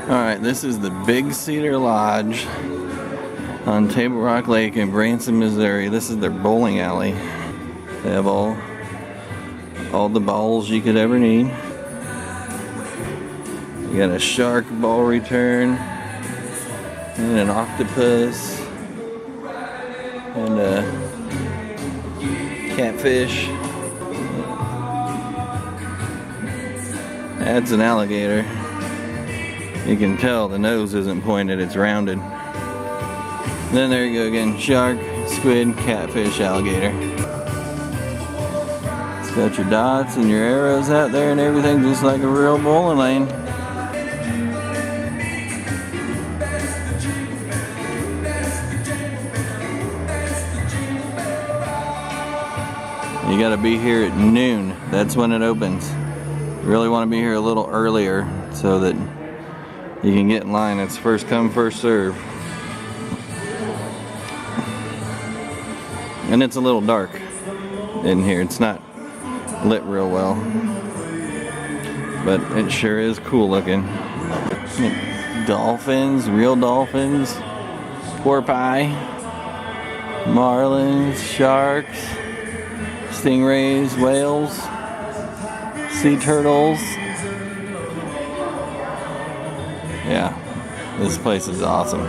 Alright, this is the Big Cedar Lodge on Table Rock Lake in Branson, Missouri. This is their bowling alley. They have all the balls you could ever need. You got a shark ball return, and an octopus, and a catfish. That's an alligator. You can tell the nose isn't pointed, it's rounded. Then there you go again, shark, squid, catfish, alligator. It's got your dots and your arrows out there and everything, just like a real bowling lane. You gotta be here at noon, that's when it opens. You really want to be here a little earlier so that you can get in line. It's first come, first serve. And it's a little dark in here. It's not lit real well, but it sure is cool looking. Dolphins, real dolphins, porpoise, marlins, sharks, stingrays, whales, sea turtles. Yeah, this place is awesome.